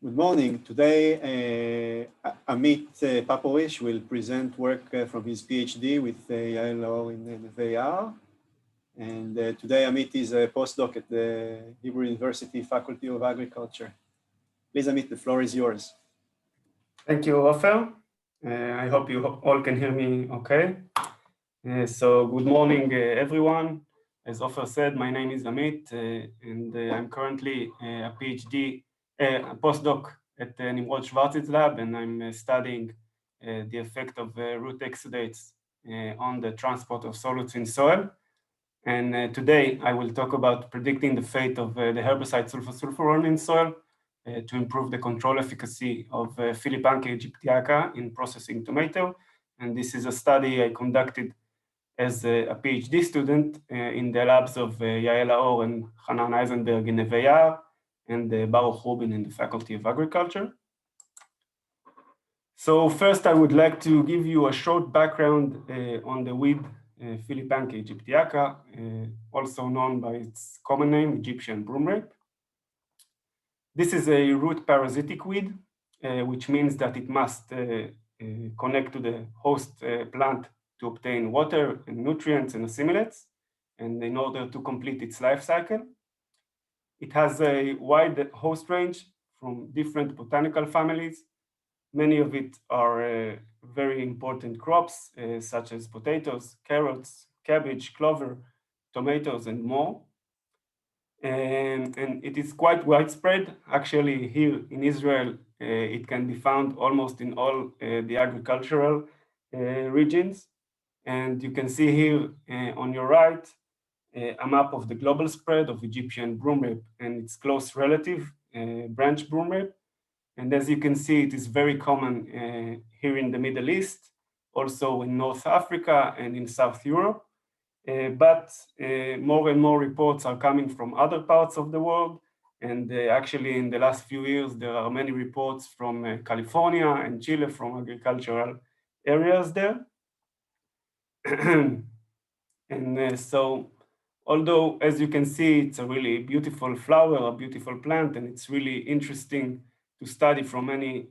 Good morning. Today, Amit Paporisch will present work from his PhD with Yael in VR. And today, Amit is a postdoc at the Hebrew University Faculty of Agriculture. Please, Amit, the floor is yours. Thank you, Ofer. I hope you all can hear me okay. So good morning, everyone. As Ofer said, my name is Amit, and I'm currently a PhD, a postdoc at Nimrod Schwarz's lab, and I'm studying the effect of root exudates on the transport of solutes in soil. And today I will talk about predicting the fate of the herbicide sulfosulfuron in soil to improve the control efficacy of Phelipanche aegyptiaca in processing tomato. And this is a study I conducted as a PhD student in the labs of Yael Aor and Hanan Eisenberg in Neve Yaar and Baruch Rubin in the Faculty of Agriculture. So first I would like to give you a short background on the weed Phelipanche aegyptiaca, also known by its common name, Egyptian broomrape. This is a root parasitic weed, which means that it must connect to the host plant to obtain water and nutrients and assimilates, and in order to complete its life cycle. It has a wide host range from different botanical families. Many of it are very important crops, such as potatoes, carrots, cabbage, clover, tomatoes, and more. And it is quite widespread. Actually, here in Israel, it can be found almost in all the agricultural regions. And you can see here on your right, a map of the global spread of Egyptian broomrape and its close relative, branch broomrape. And as you can see, it is very common here in the Middle East, also in North Africa and in South Europe. But more and more reports are coming from other parts of the world. And actually, in the last few years, there are many reports from California and Chile from agricultural areas there. And so, although, as you can see, it's a really beautiful flower, a beautiful plant, and it's really interesting to study from many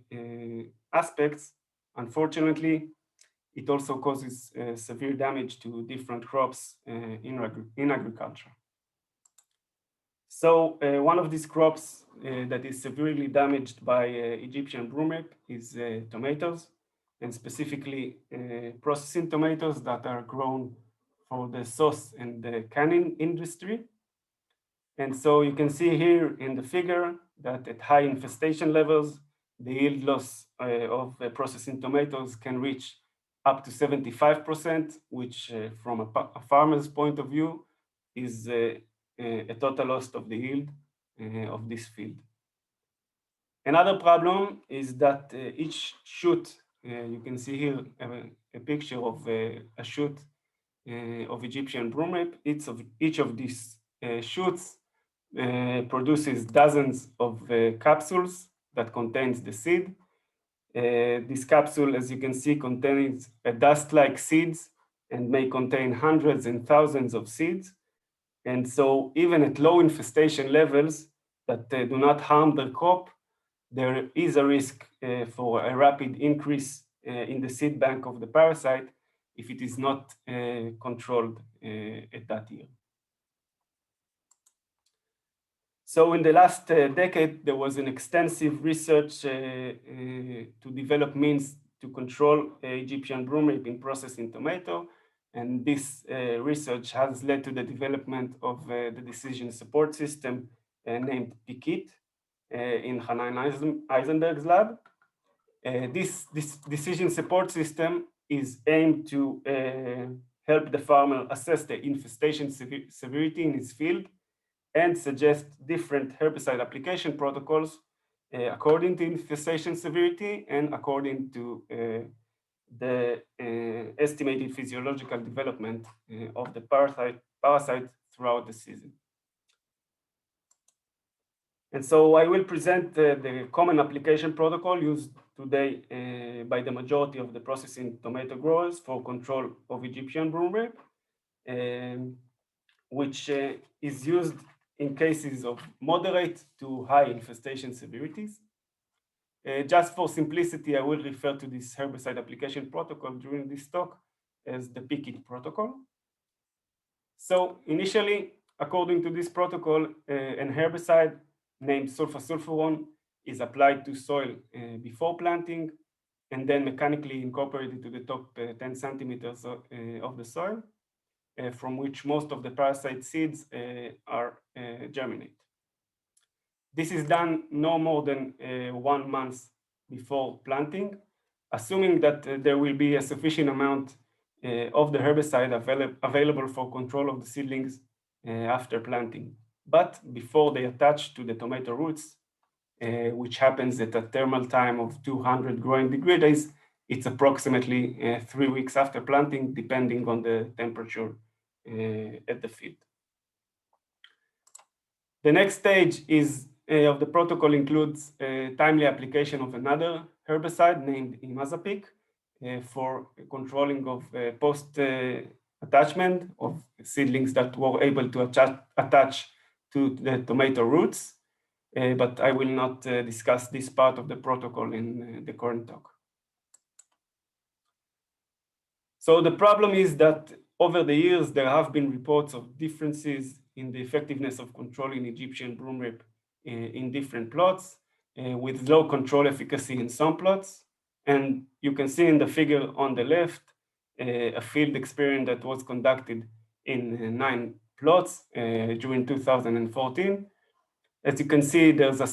aspects, unfortunately, it also causes severe damage to different crops in agriculture. So one of these crops that is severely damaged by Egyptian broomrape is tomatoes, and specifically processing tomatoes that are grown for the sauce and the canning industry. And so you can see here in the figure that at high infestation levels, the yield loss of processing tomatoes can reach up to 75%, which from a farmer's point of view is a total loss of the yield of this field. Another problem is that each shoot, you can see here a picture of a shoot of Egyptian broomrape. Each of these shoots produces dozens of capsules that contains the seed. This capsule, as you can see, contains a dust-like seeds and may contain hundreds and thousands of seeds. And so even at low infestation levels that do not harm the crop, there is a risk for a rapid increase in the seed bank of the parasite if it is not controlled at that year. So in the last decade, there was an extensive research to develop means to control Egyptian broomrape in processing tomato. And this research has led to the development of the decision support system named PKIT in Hanan Eisenberg's lab. This decision support system is aimed to help the farmer assess the infestation severity in his field and suggest different herbicide application protocols according to infestation severity and according to the estimated physiological development of the parasite throughout the season. And so I will present the common application protocol used today by the majority of the processing tomato growers for control of Egyptian broomrape, which is used in cases of moderate to high infestation severities. Just for simplicity, I will refer to this herbicide application protocol during this talk as the PKIT protocol. So initially, according to this protocol, an herbicide named sulfosulfuron is applied to soil before planting and then mechanically incorporated to the top 10 centimeters of the soil, from which most of the parasite seeds are germinate. This is done no more than 1 month before planting, assuming that there will be a sufficient amount of the herbicide available for control of the seedlings after planting, but before they attach to the tomato roots, which happens at a thermal time of 200 growing degree days. It's approximately 3 weeks after planting, depending on the temperature at the field. The next stage of the protocol includes timely application of another herbicide named imazapyk for controlling of post-attachment of seedlings that were able to attach to the tomato roots. But I will not discuss this part of the protocol in the current talk. So the problem is that over the years, there have been reports of differences in the effectiveness of controlling Egyptian broomrape in different plots, with low control efficacy in some plots. And you can see in the figure on the left, a field experiment that was conducted in 9 plots during 2014. As you can see, there's a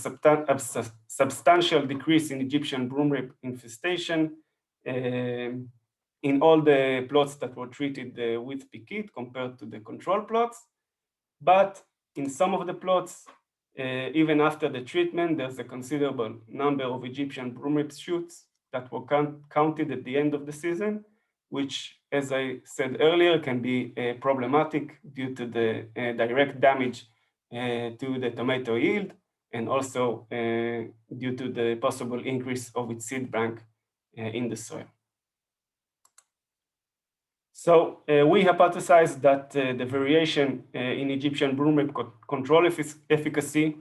substantial decrease in Egyptian broomrape infestation in all the plots that were treated with PKIT compared to the control plots. But in some of the plots, even after the treatment, there's a considerable number of Egyptian broomrape shoots that were counted at the end of the season, which, as I said earlier, can be problematic due to the direct damage to the tomato yield, and also due to the possible increase of its seed bank in the soil. So we hypothesized that the variation in Egyptian broomrape control efficacy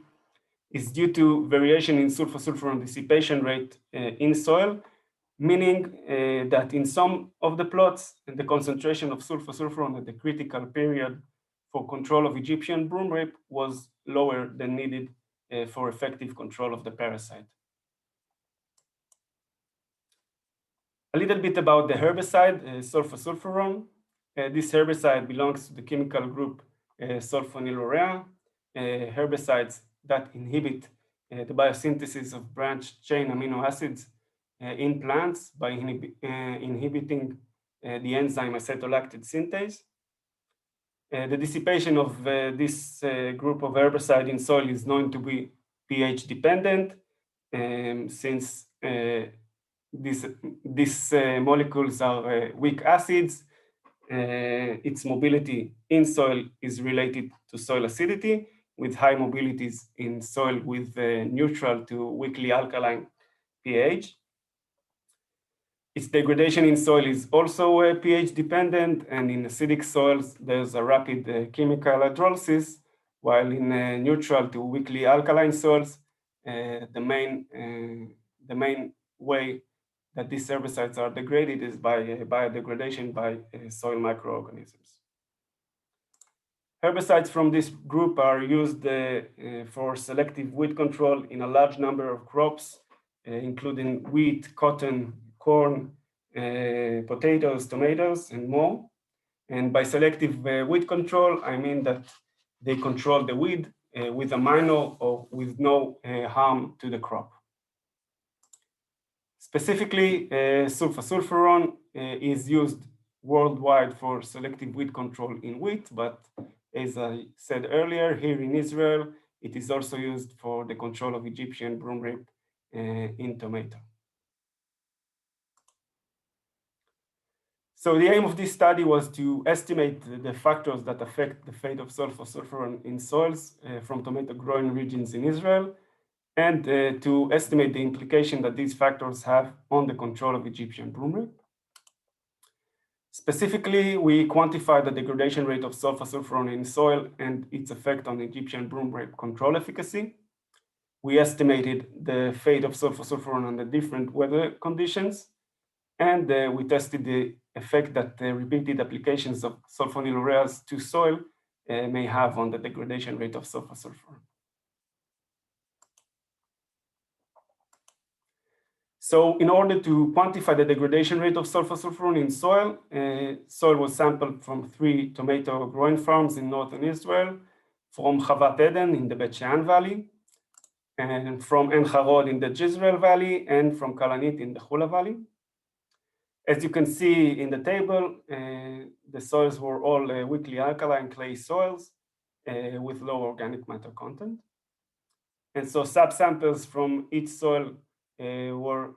is due to variation in sulfosulfuron dissipation rate in soil, meaning that in some of the plots, the concentration of sulfosulfuron at the critical period for control of Egyptian broomrape was lower than needed for effective control of the parasite. A little bit about the herbicide, sulfosulfuron. This herbicide belongs to the chemical group sulfonylurea, herbicides that inhibit the biosynthesis of branched chain amino acids in plants by inhibiting the enzyme acetolactate synthase. The dissipation of this group of herbicide in soil is known to be pH dependent, since these molecules are weak acids. Its mobility in soil is related to soil acidity, with high mobilities in soil with neutral to weakly alkaline pH. Its degradation in soil is also pH dependent, and in acidic soils, there's a rapid chemical hydrolysis, while in neutral to weakly alkaline soils, the main way that these herbicides are degraded is by biodegradation by soil microorganisms. Herbicides from this group are used for selective weed control in a large number of crops, including wheat, cotton, corn, potatoes, tomatoes, and more. And by selective weed control, I mean that they control the weed with a minor or with no harm to the crop. Specifically, sulfosulfuron is used worldwide for selective weed control in wheat, but as I said earlier, here in Israel, it is also used for the control of Egyptian broomrape in tomato. So the aim of this study was to estimate the factors that affect the fate of sulfosulfuron in soils from tomato growing regions in Israel, and to estimate the implication that these factors have on the control of Egyptian broomrape. Specifically, we quantified the degradation rate of sulfosulfuron in soil and its effect on Egyptian broomrape control efficacy. we estimated the fate of sulfosulfuron under different weather conditions, and we tested the effect that the repeated applications of sulfonylureas to soil may have on the degradation rate of sulfosulfuron. So in order to quantify the degradation rate of sulfosulfuron in soil, soil was sampled from 3 tomato growing farms in northern Israel, from Chavat Eden in the Bet Shean Valley, and from En Harod in the Jezreel Valley, and from Kalanit in the Hula Valley. As you can see in the table, the soils were all weakly alkaline clay soils with low organic matter content. And so subsamples from each soil were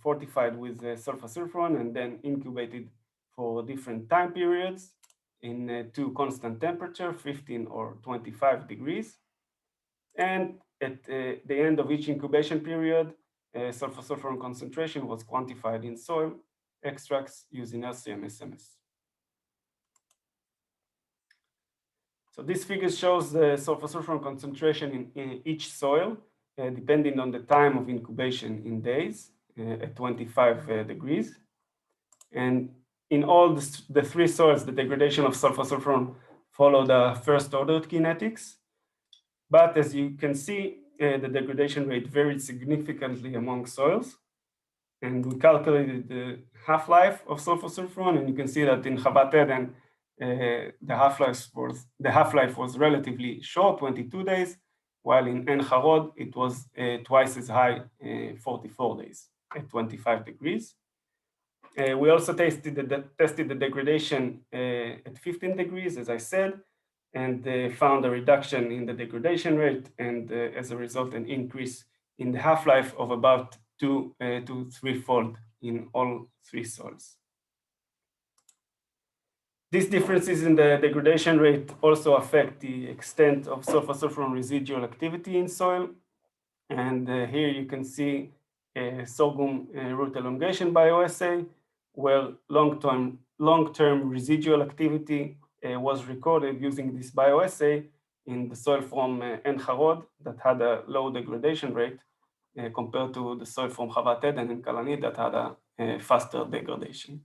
fortified with sulfosulfuron and then incubated for different time periods in 2 constant temperature, 15 or 25 degrees. And at the end of each incubation period, sulfosulfuron concentration was quantified in soil extracts using LCM SMS. So this figure shows the sulfosulfuron concentration in each soil, depending on the time of incubation in days at 25 degrees. And in all the 3 soils, the degradation of sulfosulfuron followed the first order kinetics. But as you can see, the degradation rate varied significantly among soils. And we calculated the half-life of sulfosulfuron, and you can see that in Chavat Eden, the half-life was relatively short, 22 days, while in En Harod, it was twice as high, 44 days at 25 degrees. We also tested the degradation at 15 degrees, as I said, and found a reduction in the degradation rate, and as a result, an increase in the half-life of about 2 to 3-fold in all 3 soils. These differences in the degradation rate also affect the extent of sulfosulfuron residual activity in soil. And here you can see sorghum root elongation bioassay, where long-term residual activity was recorded using this bioassay in the soil from En Harod that had a low degradation rate compared to the soil from Chavat Eden and Kalanit that had a faster degradation.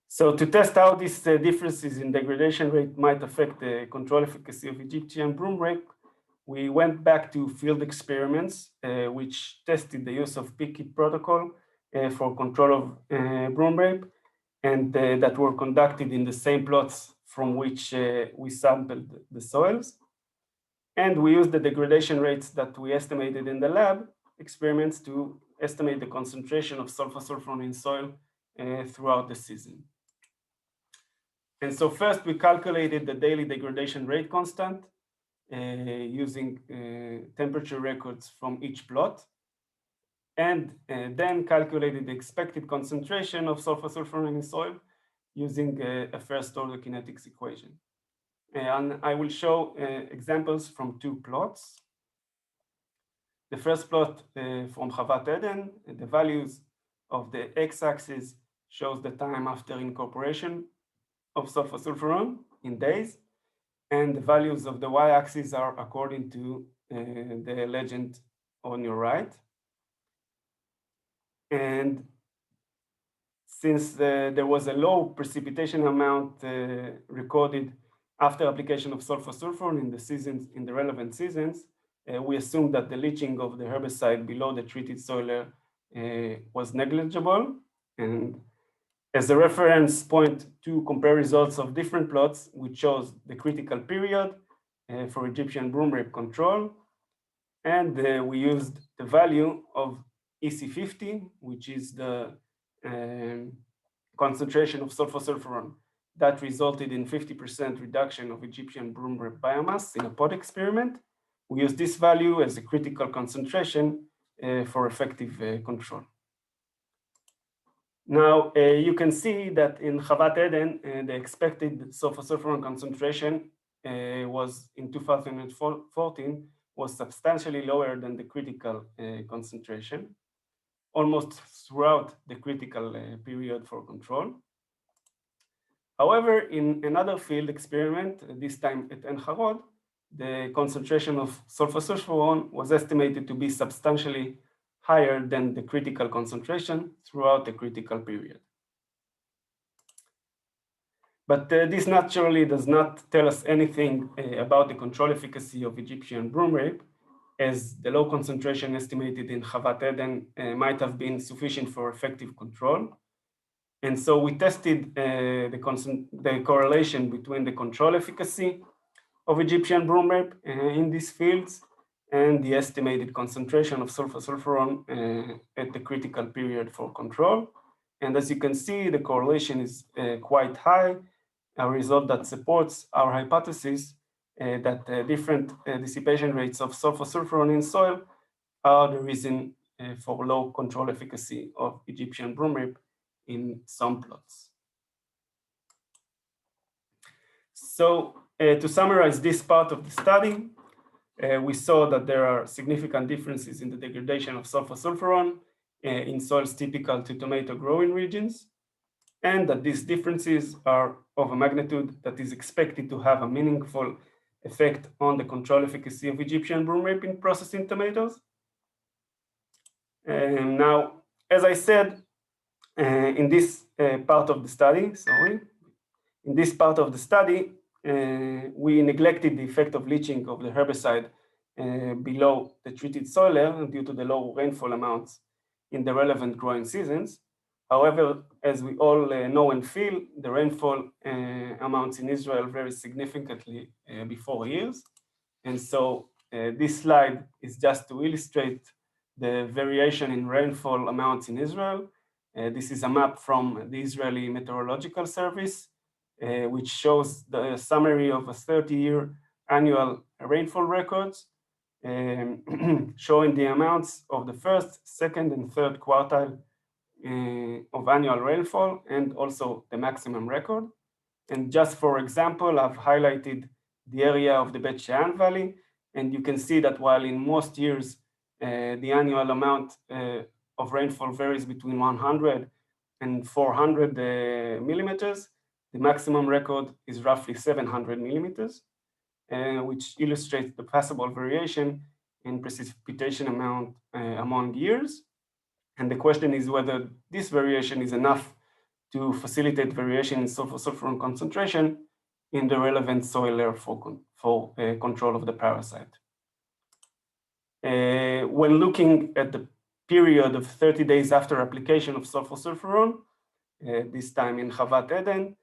So to test how these differences in degradation rate might affect the control efficacy of Egyptian broom rape, we went back to field experiments, which tested the use of PKIT protocol for control of broom rape, and that were conducted in the same plots from which we sampled the soils. And we used the degradation rates that we estimated in the lab experiments to estimate the concentration of sulfosulfuron in soil throughout the season. And so first we calculated the daily degradation rate constant using temperature records from each plot, and then calculated the expected concentration of sulfosulfuron in soil using a first order kinetics equation. And I will show examples from 2 plots. The first plot from Chavat Eden, the values of the x-axis shows the time after incorporation of sulfosulfuron in days, and the values of the y-axis are according to the legend on your right. And since there was a low precipitation amount recorded after application of sulfosulfuron in the relevant seasons, we assumed that the leaching of the herbicide below the treated soil layer was negligible. And as a reference point to compare results of different plots, we chose the critical period for Egyptian broom rape control. And we used the value of EC50, which is the concentration of sulfosulfuron that resulted in 50% reduction of Egyptian broom rape biomass in a pod experiment. We use this value as a critical concentration for effective control. Now, you can see that in Chavat Eden, the expected sulfosulfuron concentration was in 2014 was substantially lower than the critical concentration, almost throughout the critical period for control. However, in another field experiment, this time at En Harod, the concentration of sulfosulfuron was estimated to be substantially higher than the critical concentration throughout the critical period. But this naturally does not tell us anything about the control efficacy of Egyptian broom rape, as the low concentration estimated in Chavat Eden might have been sufficient for effective control. And so we tested the correlation between the control efficacy of Egyptian broom rape in these fields and the estimated concentration of sulfosulfuron at the critical period for control. And as you can see, the correlation is quite high, a result that supports our hypothesis that different dissipation rates of sulfosulfuron in soil are the reason for low control efficacy of Egyptian broom rape in some plots. So to summarize this part of the study, we saw that there are significant differences in the degradation of sulfosulfuron in soils typical to tomato growing regions, and that these differences are of a magnitude that is expected to have a meaningful effect on the control efficacy of Egyptian broom rape in processing tomatoes. And now, as I said, in this part of the study, we neglected the effect of leaching of the herbicide below the treated soil layer due to the low rainfall amounts in the relevant growing seasons. However, as we all know and feel, the rainfall amounts in Israel vary significantly before years. And so this slide is just to illustrate the variation in rainfall amounts in Israel. This is a map from the Israeli Meteorological Service, which shows the summary of a 30-year annual rainfall records, showing the amounts of the first, second, and third quartile of annual rainfall, and also the maximum record. And just for example, I've highlighted the area of the Bet Shean Valley, and you can see that while in most years the annual amount of rainfall varies between 100 and 400 millimeters, the maximum record is roughly 700 millimeters, which illustrates the possible variation in precipitation amount among years. And the question is whether this variation is enough to facilitate variation in sulfosulfuron concentration in the relevant soil layer for control of the parasite. When looking at the period of 30 days after application of sulfosulfuron, this time in Chavat Eden,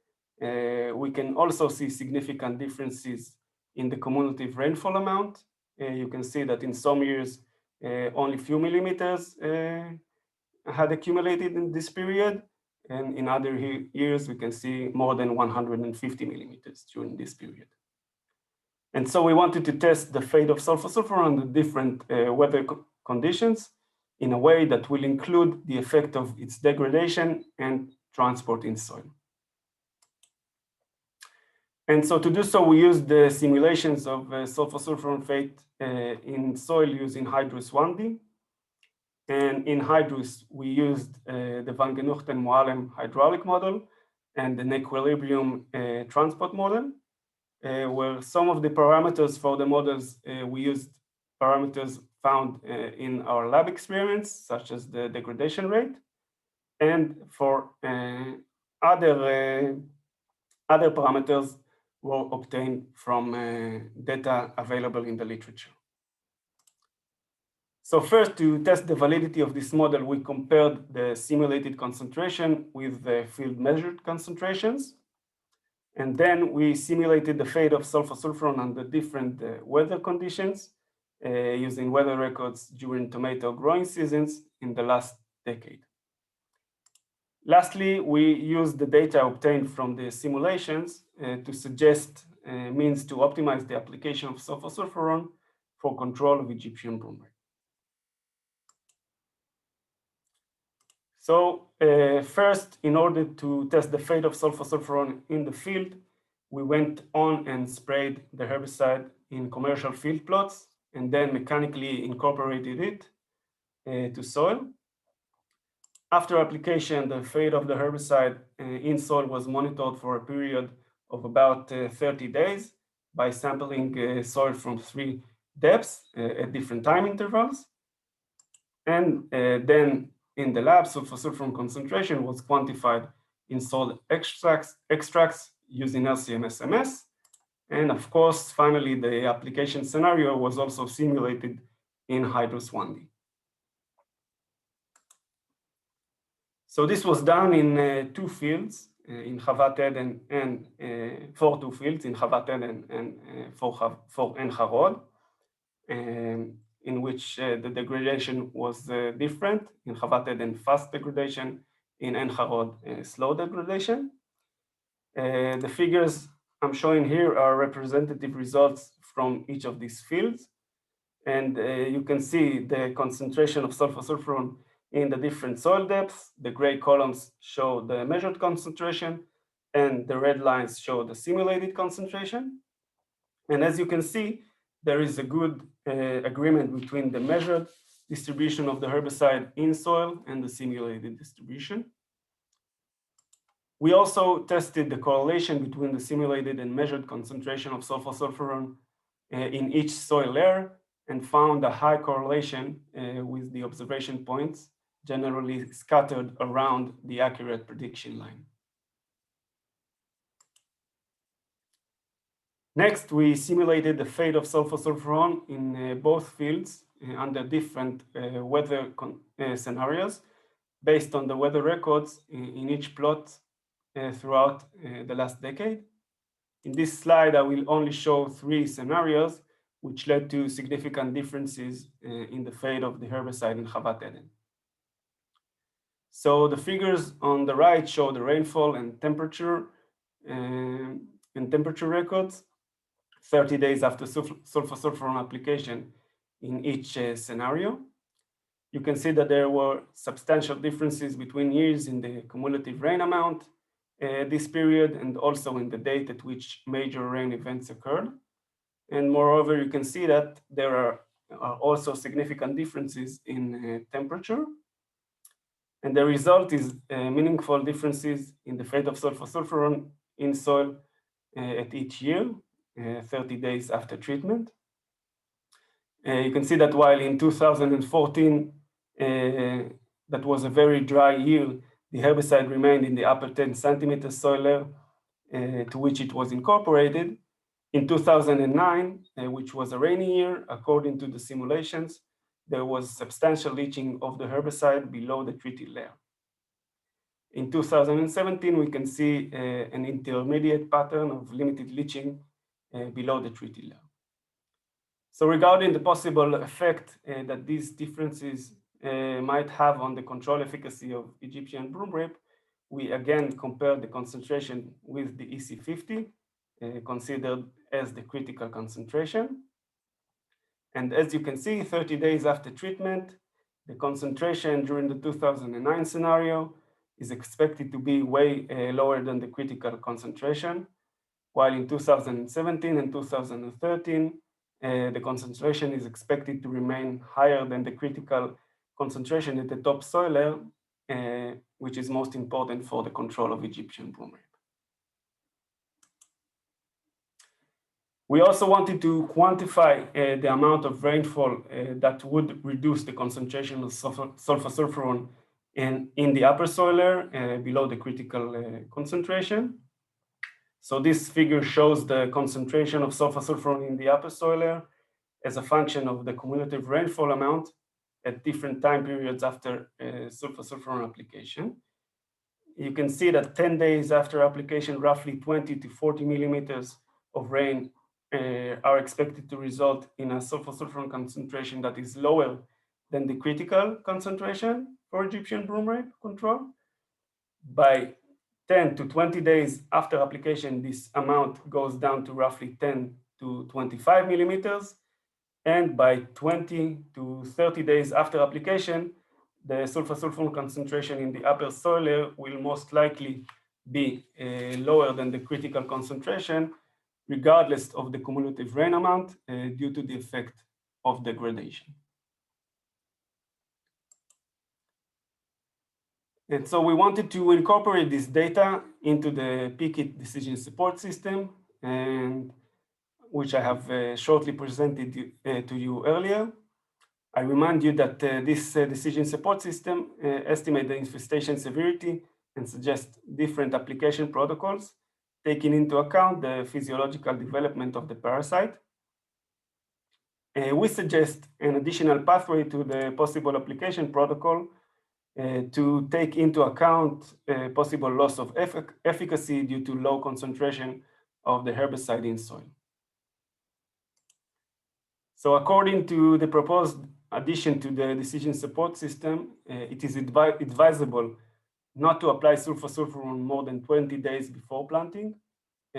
we can also see significant differences in the cumulative rainfall amount. You can see that in some years, only a few millimeters had accumulated in this period, and in other years, we can see more than 150 millimeters during this period. And so we wanted to test the fate of sulfosulfuron under different weather conditions in a way that will include the effect of its degradation and transport in soil. And so to do so, we used the simulations of sulfosulfuron fate in soil using Hydrus 1D. And in Hydrus, we used the Van Genuchten-Moallem hydraulic model and an equilibrium transport model, where some of the parameters for the models, we used parameters found in our lab experiments, such as the degradation rate. And for other parameters were obtained from data available in the literature. So first, to test the validity of this model, we compared the simulated concentration with the field measured concentrations. And then we simulated the fate of sulfosulfuron under different weather conditions using weather records during tomato growing seasons in the last decade. Lastly, we used the data obtained from the simulations to suggest means to optimize the application of sulfosulfuron for control of Egyptian broom rape. So first, in order to test the fate of sulfosulfuron in the field, we went on and sprayed the herbicide in commercial field plots and then mechanically incorporated it to soil. After application, the fate of the herbicide in soil was monitored for a period of about 30 days. by sampling soil from 3 depths at different time intervals. And then in the lab, sulfosulfuron concentration was quantified in soil extracts using LCMS-MS. And of course, finally, the application scenario was also simulated in Hydros 1D. So this was done in 2 fields, in Chavat Eden and for 2 fields, in Chavat Eden and for Ein Harod, in which the degradation was different. In Chavat Eden, fast degradation, in Ein Harod, slow degradation. The figures I'm showing here are representative results from each of these fields. And you can see the concentration of sulfosulfuron in the different soil depths. The gray columns show the measured concentration, and the red lines show the simulated concentration. And as you can see, there is a good agreement between the measured distribution of the herbicide in soil and the simulated distribution. We also tested the correlation between the simulated and measured concentration of sulfosulfuron in each soil layer, and found a high correlation with the observation points generally scattered around the accurate prediction line. Next, we simulated the fate of sulfosulfuron in both fields under different weather scenarios based on the weather records in each plot throughout the last decade. In this slide, I will only show 3 scenarios which led to significant differences in the fate of the herbicide in Chavat Eden. So the figures on the right show the rainfall and temperature records 30 days after sulfosulfuron application in each scenario. You can see that there were substantial differences between years in the cumulative rain amount this period, and also in the date at which major rain events occurred. And moreover, you can see that there are also significant differences in temperature. And the result is meaningful differences in the fate of sulfosulfuron in soil at each year, 30 days after treatment. You can see that while in 2014, that was a very dry year, the herbicide remained in the upper 10 centimeters soil layer to which it was incorporated. In 2009, which was a rainy year, according to the simulations, there was substantial leaching of the herbicide below the treated layer. In 2017, we can see an intermediate pattern of limited leaching below the treated layer. So regarding the possible effect that these differences might have on the control efficacy of Egyptian broom rape, we again compared the concentration with the EC50, considered as the critical concentration. And as you can see, 30 days after treatment, the concentration during the 2009 scenario is expected to be way lower than the critical concentration, while in 2017 and 2013, the concentration is expected to remain higher than the critical concentration at the top soil layer, which is most important for the control of Egyptian broom rape. We also wanted to quantify the amount of rainfall that would reduce the concentration of sulfosulfuron in the upper soil layer below the critical concentration. So this figure shows the concentration of sulfosulfuron in the upper soil layer as a function of the cumulative rainfall amount at different time periods after sulfosulfuron application. You can see that 10 days after application, roughly 20 to 40 millimeters of rain are expected to result in a sulfosulfuron concentration that is lower than the critical concentration for Egyptian broom rape control. By 10 to 20 days after application, this amount goes down to roughly 10 to 25 millimeters. And by 20 to 30 days after application, the sulfosulfuron concentration in the upper soil layer will most likely be lower than the critical concentration, regardless of the cumulative rain amount due to the effect of degradation. And so we wanted to incorporate this data into the PKIT decision support system. And which I have shortly presented to you earlier. I remind you that this decision support system estimates the infestation severity and suggests different application protocols, taking into account the physiological development of the parasite. We suggest an additional pathway to the possible application protocol to take into account possible loss of efficacy due to low concentration of the herbicide in soil. So according to the proposed addition to the decision support system, it is advisable not to apply sulfosulfuron more than 20 days before planting,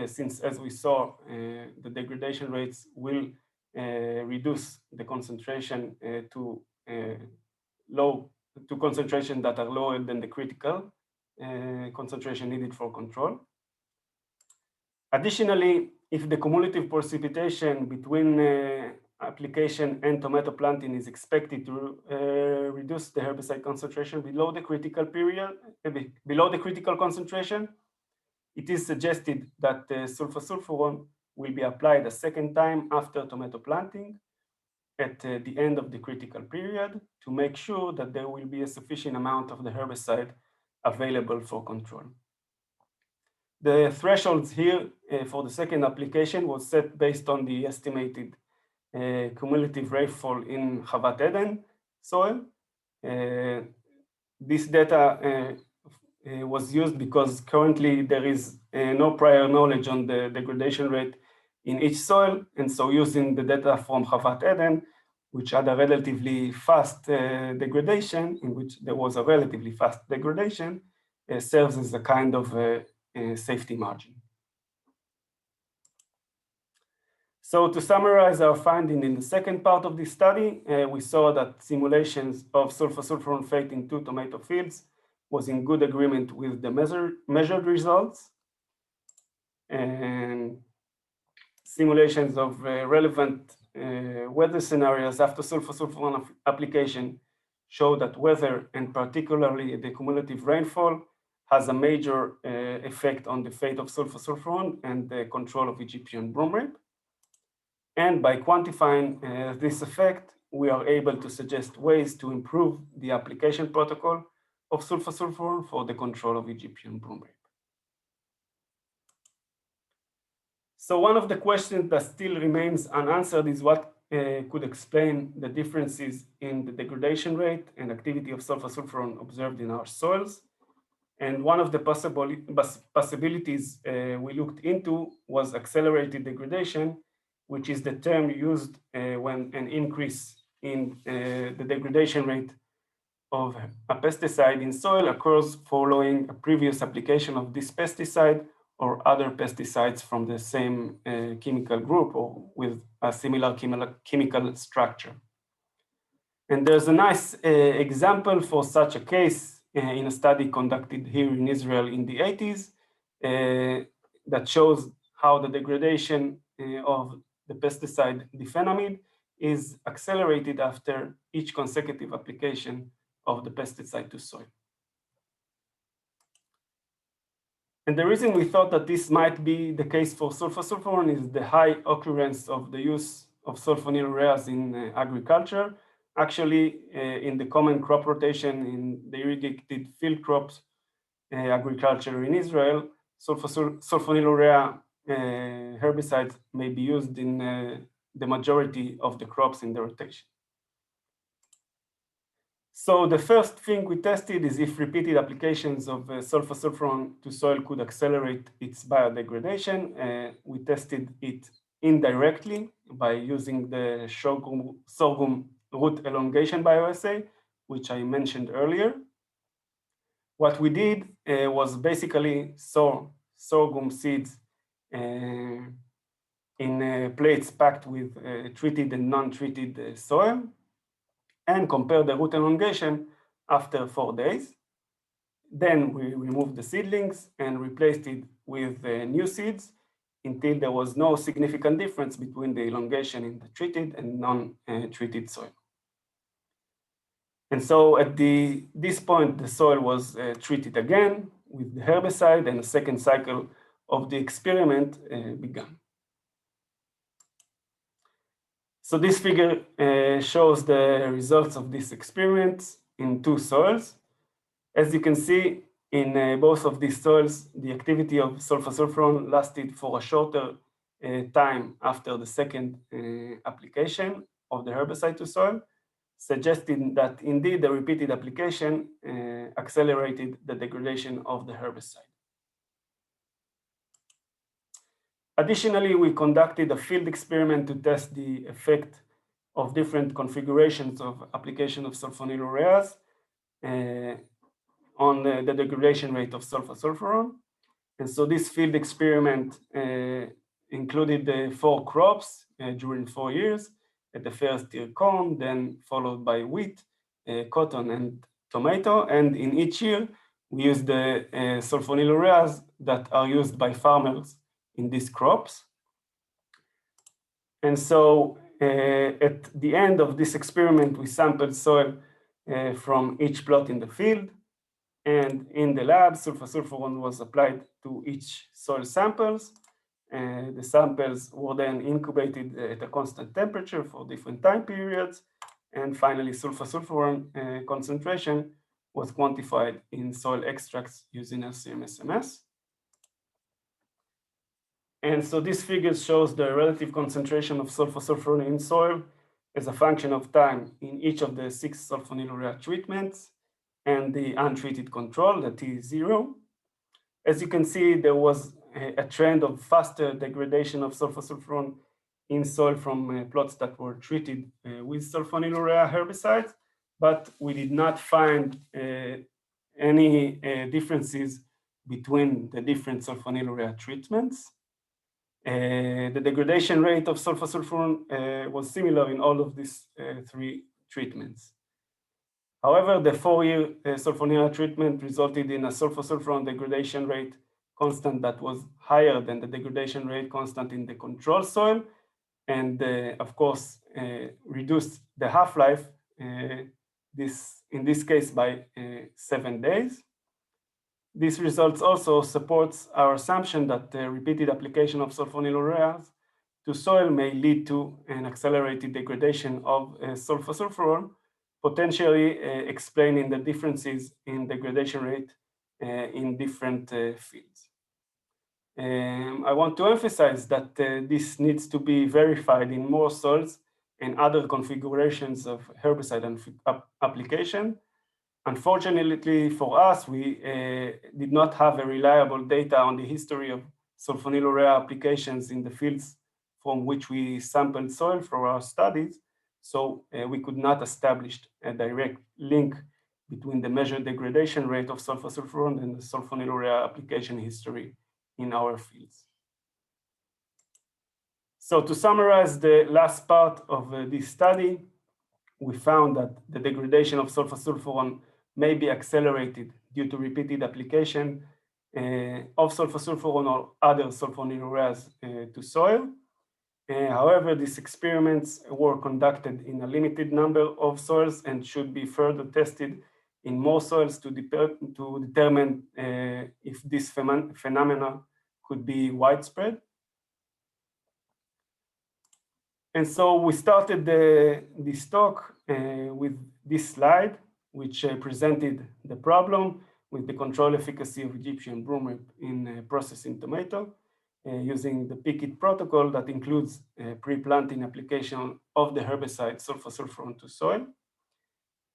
since, as we saw, the degradation rates will reduce the concentration to concentration that are lower than the critical concentration needed for control. Additionally, if the cumulative precipitation between application and tomato planting is expected to reduce the herbicide concentration below the critical concentration, it is suggested that sulfosulfuron will be applied a second time after tomato planting at the end of the critical period to make sure that there will be a sufficient amount of the herbicide available for control. The thresholds here for the second application was set based on the estimated cumulative rainfall in Chavat Eden soil. This data was used because currently there is no prior knowledge on the degradation rate in each soil, and so using the data from Chavat Eden, which had a relatively fast degradation, in which there was a relatively fast degradation, serves as a kind of safety margin. So to summarize our finding in the second part of this study, we saw that simulations of sulfosulfuron fate in 2 tomato fields was in good agreement with the measured results. And simulations of relevant weather scenarios after sulfosulfuron application show that weather, and particularly the cumulative rainfall, has a major effect on the fate of sulfosulfuron and the control of Egyptian broom rape. And by quantifying this effect, we are able to suggest ways to improve the application protocol of sulfosulfuron for the control of Egyptian broom rape. So one of the questions that still remains unanswered is what could explain the differences in the degradation rate and activity of sulfosulfuron observed in our soils. And one of the possibilities we looked into was accelerated degradation, which is the term used when an increase in the degradation rate of a pesticide in soil occurs following a previous application of this pesticide or other pesticides from the same chemical group or with a similar chemical structure. And there's a nice example for such a case in a study conducted here in Israel in the 80s that shows how the degradation of the pesticide difenamide is accelerated after each consecutive application of the pesticide to soil. And the reason we thought that this might be the case for sulfosulfuron is the high occurrence of the use of sulfonylureas in agriculture. Actually, in the common crop rotation in the irrigated field crops agriculture in Israel, sulfonylurea herbicides may be used in the majority of the crops in the rotation. So the first thing we tested is if repeated applications of sulfosulfuron to soil could accelerate its biodegradation. We tested it indirectly by using the sorghum root elongation bioassay, which I mentioned earlier. What we did was basically sow sorghum seeds in plates packed with treated and non-treated soil, and compare the root elongation after 4 days. Then we removed the seedlings and replaced it with new seeds until there was no significant difference between the elongation in the treated and non-treated soil. And so at this point, the soil was treated again with the herbicide, and a second cycle of the experiment began. So this figure shows the results of this experiment in 2 soils. As you can see, in both of these soils, the activity of sulfosulfuron lasted for a shorter time after the second application of the herbicide to soil, suggesting that indeed the repeated application accelerated the degradation of the herbicide. Additionally, we conducted a field experiment to test the effect of different configurations of application of sulfonylureas on the degradation rate of sulfosulfuron. And so this field experiment included 4 crops during 4 years. At the first year corn, then followed by wheat, cotton, and tomato. And in each year, we used the sulfonylureas that are used by farmers in these crops. And so at the end of this experiment, we sampled soil from each plot in the field. And in the lab, sulfosulfuron was applied to each soil samples. The samples were then incubated at a constant temperature for different time periods. And finally, sulfosulfuron concentration was quantified in soil extracts using LC-MS. And so this figure shows the relative concentration of sulfosulfuron in soil as a function of time in each of the 6 sulfonylurea treatments and the untreated control, that is 0. As you can see, there was a trend of faster degradation of sulfosulfuron in soil from plots that were treated with sulfonylurea herbicides, but we did not find any differences between the different sulfonylurea treatments. The degradation rate of sulfosulfuron was similar in all of these 3 treatments. However, the 4-year sulfonylurea treatment resulted in a sulfosulfuron degradation rate constant that was higher than the degradation rate constant in the control soil, and of course, reduced the half-life, in this case by 7 days. This results also supports our assumption that the repeated application of sulfonylureas to soil may lead to an accelerated degradation of sulfosulfuron, potentially explaining the differences in degradation rate in different fields. I want to emphasize that this needs to be verified in more soils and other configurations of herbicide application. Unfortunately for us, we did not have a reliable data on the history of sulfonylurea applications in the fields from which we sampled soil for our studies, so we could not establish a direct link between the measured degradation rate of sulfosulfuron and the sulfonylurea application history in our fields. So to summarize the last part of this study, we found that the degradation of sulfosulfuron may be accelerated due to repeated application of sulfosulfuron or other sulfonylureas to soil. However, these experiments were conducted in a limited number of soils and should be further tested in more soils to determine if this phenomena could be widespread. And so we started this talk with this slide, which presented the problem with the control efficacy of Egyptian broomrape in processing tomato using the PKIT protocol that includes pre-planting application of the herbicide sulfosulfuron to soil.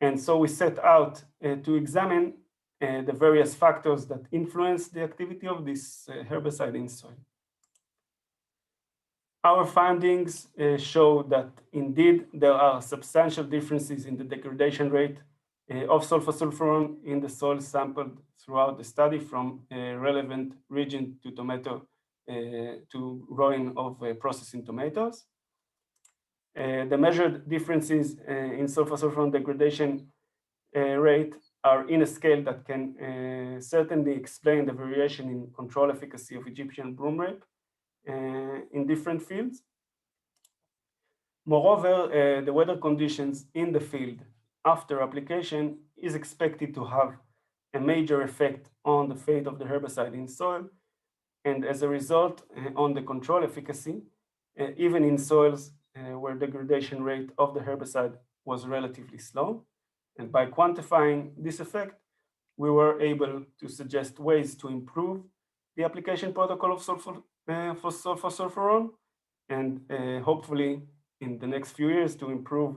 And so we set out to examine the various factors that influence the activity of this herbicide in soil. Our findings show that indeed there are substantial differences in the degradation rate of sulfosulfuron in the soil sampled throughout the study, from relevant region to tomato to growing of processing tomatoes. The measured differences in sulfosulfuron degradation rate are in a scale that can certainly explain the variation in control efficacy of Egyptian broomrape in different fields. Moreover, the weather conditions in the field after application is expected to have a major effect on the fate of the herbicide in soil, and as a result on the control efficacy, even in soils where degradation rate of the herbicide was relatively slow. And by quantifying this effect, we were able to suggest ways to improve the application protocol of sulfosulfuron, and hopefully in the next few years to improve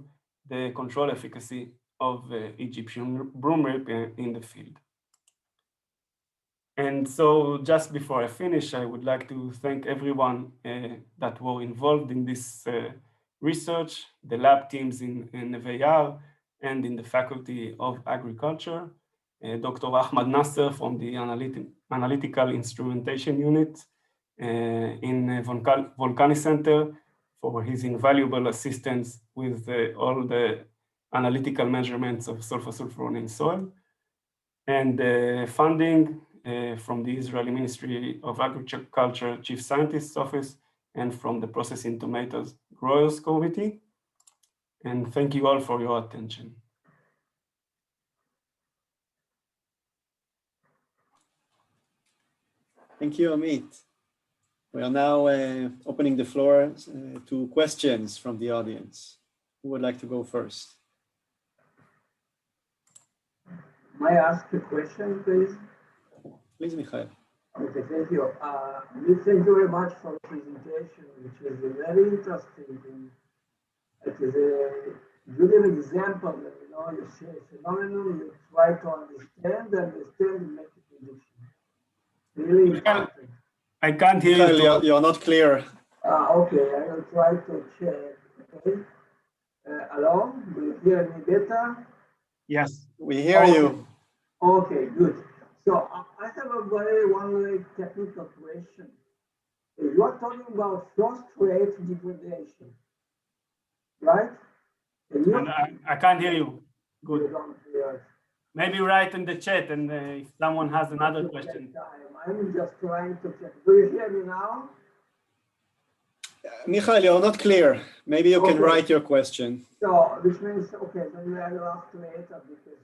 the control efficacy of Egyptian broomrape in the field. And so just before I finish, I would like to thank everyone that were involved in this research, the lab teams in Neve and in the Faculty of Agriculture, Dr. Ahmad Nasser from the Analytical Instrumentation Unit in Volcani Center for his invaluable assistance with all the analytical measurements of sulfosulfuron in soil, and funding from the Israeli Ministry of Agriculture Chief Scientist's Office and from the Processing Tomatoes Growers Committee. And thank you all for your attention. Thank you, Amit. We are now opening the floor to questions from the audience. Who would like to go first? May I ask a question, please? Please, Michael. Okay, thank you. Thank you very much for the presentation, which is very interesting. And it is a good example that, you know, you see a phenomenon, you try to understand and make a prediction. Really important. I can't hear Michael, you. You're not clear. Okay, I will try to check. Okay. Hello, do you hear me better? Yes. We hear you. Okay, good. So I have a very technical question. You are talking about frost rate degradation, right? And I can't hear you. Good. You don't hear. Maybe write in the chat, and if someone has another question. I'm just trying to check. Do you hear me now? Michael, you're not clear. Maybe you can write your question. So, which means, okay, then I will ask later because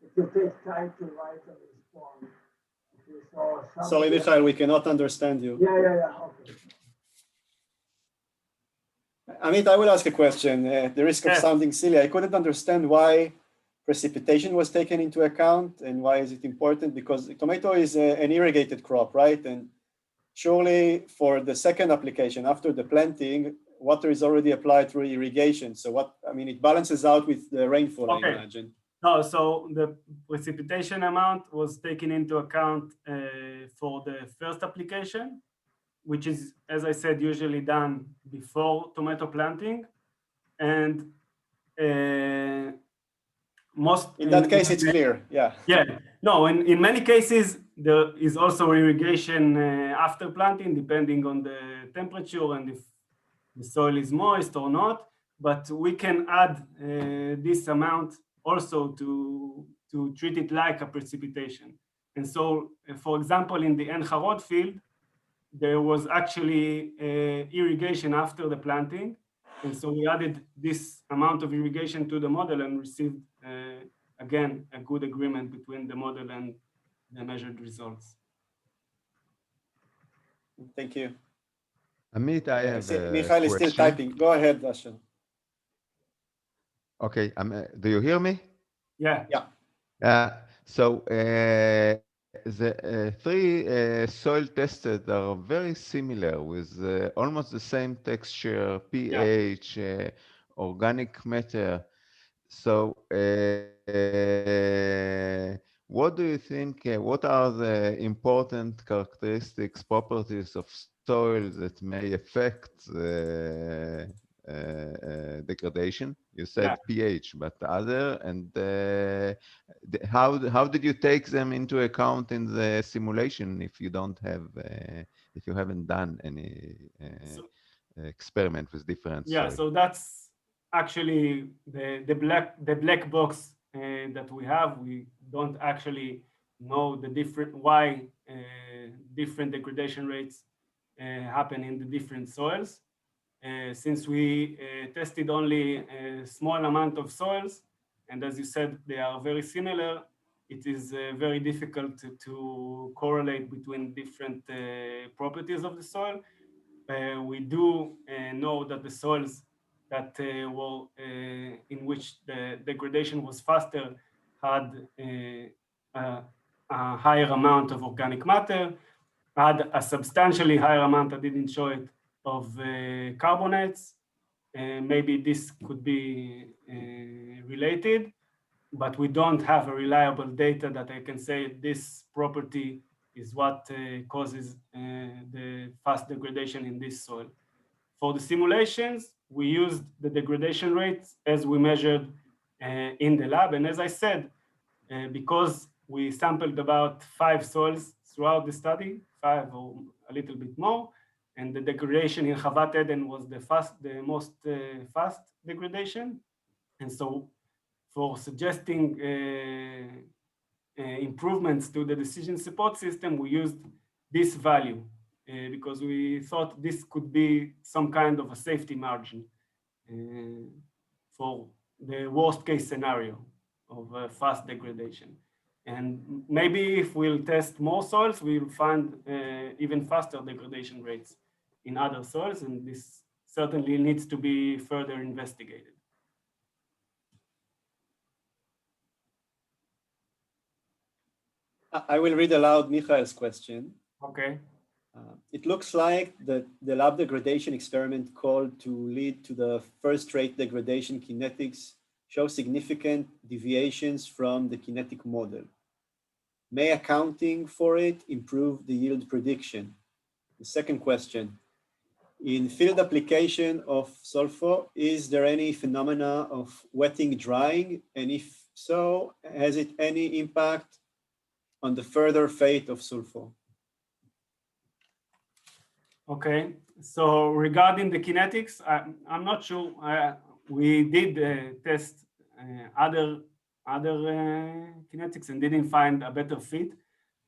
it will take time to write and respond. Okay, so sorry, Michael, we cannot understand you. Yeah, okay. Amit, I will ask a question. At the risk of sounding silly, I couldn't understand why precipitation was taken into account and why is it important? Because tomato is an irrigated crop, right? And surely for the second application after the planting, water is already applied through irrigation. So it balances out with the rainfall, I imagine. No, so the precipitation amount was taken into account for the first application, which is, as I said, usually done before tomato planting. And in that case, it's clear, yeah. Yeah, no, in many cases, there is also irrigation after planting, depending on the temperature and if the soil is moist or not. But we can add this amount also to treat it like a precipitation. And so, for example, in the En Harod field, there was actually irrigation after the planting. And so we added this amount of irrigation to the model and received, again, a good agreement between the model and the measured results. Thank you. Amit, I have a Michael is still typing. Go ahead, Asher. Okay, do you hear me? Yeah. So the three soil tested are very similar with almost the same texture, pH, organic matter. So what do you think, what are the important characteristics, properties of soil that may affect degradation? You said pH, but other, and how did you take them into account in the simulation if you don't have, if you haven't done any experiment with different soil? So that's actually the black box that we have. We don't actually know why different degradation rates happen in the different soils. Since we tested only a small amount of soils, and as you said, they are very similar, it is very difficult to correlate between different properties of the soil. We do know that the soils that were in which the degradation was faster had a higher amount of organic matter, had a substantially higher amount, I didn't show it, of carbonates. Maybe this could be related, but we don't have a reliable data that I can say this property is what causes the fast degradation in this soil. For the simulations, we used the degradation rates as we measured in the lab. And as I said, because we sampled about 5 soils throughout the study, 5 or a little bit more, and the degradation in Chavat Eden was the most fast degradation. And so for suggesting improvements to the decision support system, we used this value because we thought this could be some kind of a safety margin for the worst case scenario of fast degradation. And maybe if we'll test more soils, we'll find even faster degradation rates in other soils, and this certainly needs to be further investigated. I will read aloud Michael's question. Okay. It looks like the lab degradation experiment called to lead to the first rate degradation kinetics show significant deviations from the kinetic model. May accounting for it improve the yield prediction? The second question, in field application of sulfur, is there any phenomena of wetting drying? And if so, has it any impact on the further fate of sulfur? Okay, so regarding the kinetics, I'm not sure. We did test other kinetics and didn't find a better fit.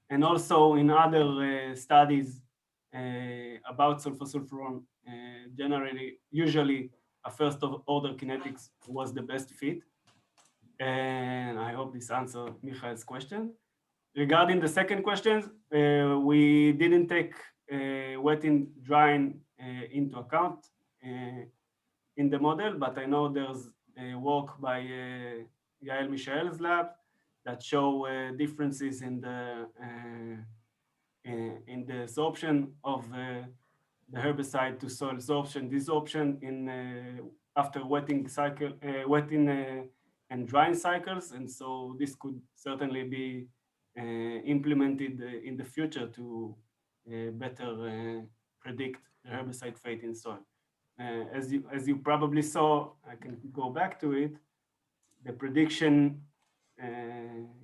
And also in other studies about sulfosulfuron, usually a first order kinetics was the best fit. And I hope this answers Michael's question. Regarding the second question, we didn't take wetting drying into account in the model, but I know there's work by Yael Mishael's lab that show differences in the absorption of the herbicide to soil absorption, desorption in after wetting cycle, wetting and drying cycles, and so this could certainly be implemented in the future to better predict the herbicide fate in soil. As you probably saw, I can go back to it. The prediction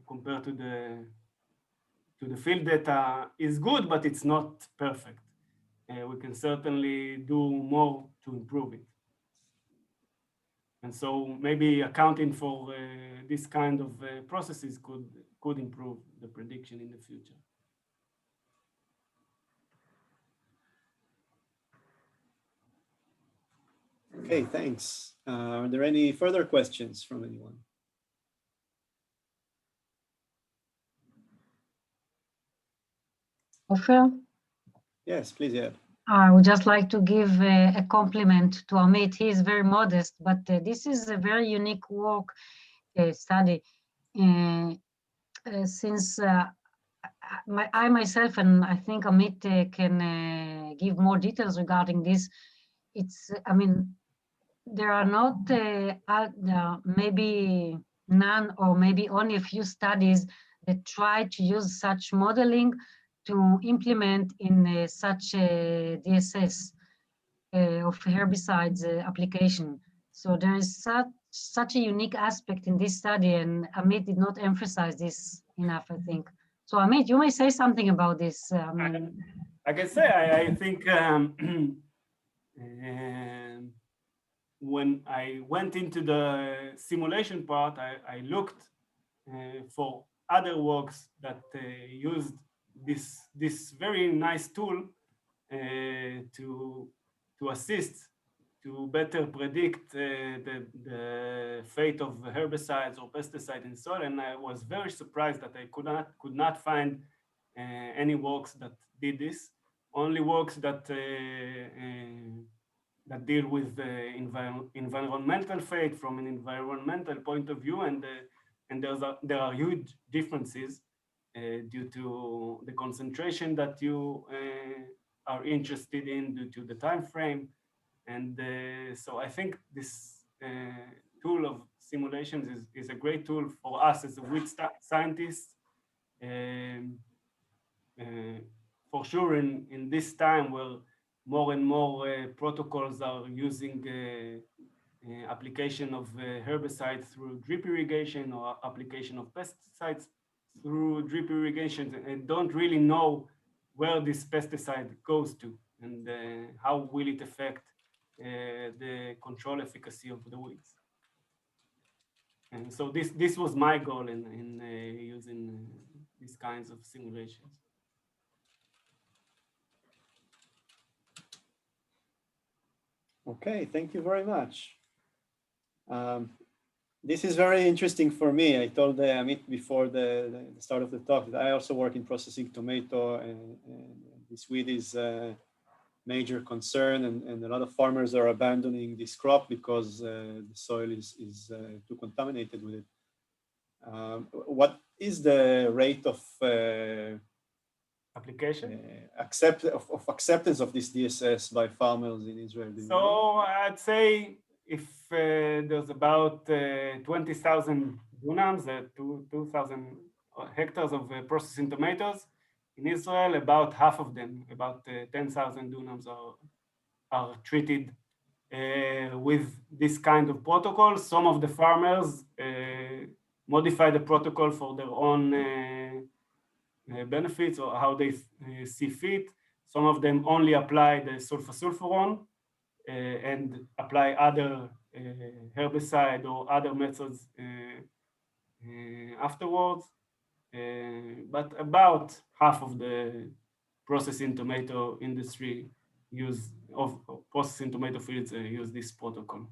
compared to the field data is good, but it's not perfect. We can certainly do more to improve it. And so maybe accounting for this kind of processes could improve the prediction in the future. Okay, thanks. Are there any further questions from anyone? Ofer? Yes, please, yeah. I would just like to give a compliment to Amit. He is very modest, but this is a very unique work study. Since I myself, and I think Amit can give more details regarding this, it's, I mean, there are not maybe none or maybe only a few studies that try to use such modeling to implement in such a DSS of herbicides application. So there is such a unique aspect in this study, and Amit did not emphasize this enough, I think. So Amit, you may say something about this. I can say, I think when I went into the simulation part, I looked for other works that used this very nice tool to assist to better predict the fate of herbicides or pesticides in soil, and I was very surprised that I could not find any works that did this. Only works that that deal with the environmental fate from an environmental point of view, and there are huge differences due to the concentration that you are interested in, due to the time frame. And so I think this tool of simulations is a great tool for us as a weed scientists. For sure, in this time where more and more protocols are using application of herbicides through drip irrigation, or application of pesticides through drip irrigation, and don't really know where this pesticide goes to, and how will it affect the control efficacy of the weeds. And so this was my goal in using these kinds of simulations. Okay, thank you very much. This is very interesting for me. I told Amit before the start of the talk that I also work in processing tomato, and this weed is a major concern, and a lot of farmers are abandoning this crop because the soil is too contaminated with it. What is the rate of application? acceptance of this DSS by farmers in Israel? So I'd say if there's about 20,000 dunams, 2,000 hectares of processing tomatoes in Israel, about half of them, about 10,000 dunams are treated with this kind of protocol. Some of the farmers modify the protocol for their own benefits or how they see fit. Some of them only apply the sulfosulfuron and apply other herbicide or other methods afterwards. But about half of the processing tomato industry processing tomato fields use this protocol.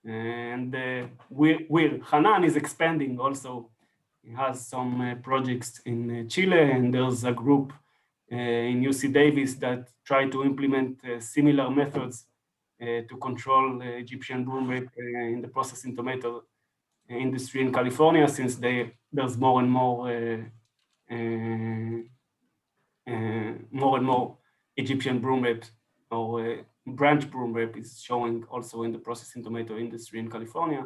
And Hanan is expanding also. He has some projects in Chile, and there's a group in UC Davis that try to implement similar methods to control Egyptian broomrape in the processing tomato industry in California, since there's more and more Egyptian broomrape or branch broomrape is showing also in the processing tomato industry in California.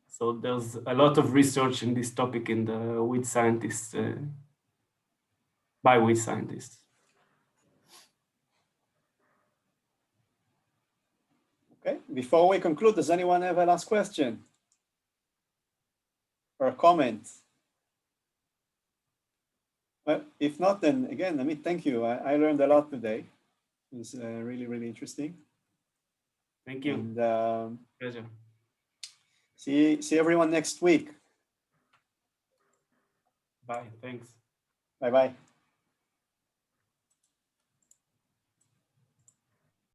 So there's a lot of research in this topic in the weed scientists, by weed scientists. Okay, before we conclude, does anyone have a last question or a comment? Well, if not, then again, Amit, thank you. I learned a lot today. It was really, really interesting. Thank you. And pleasure. See everyone next week. Bye. Thanks. Bye-bye.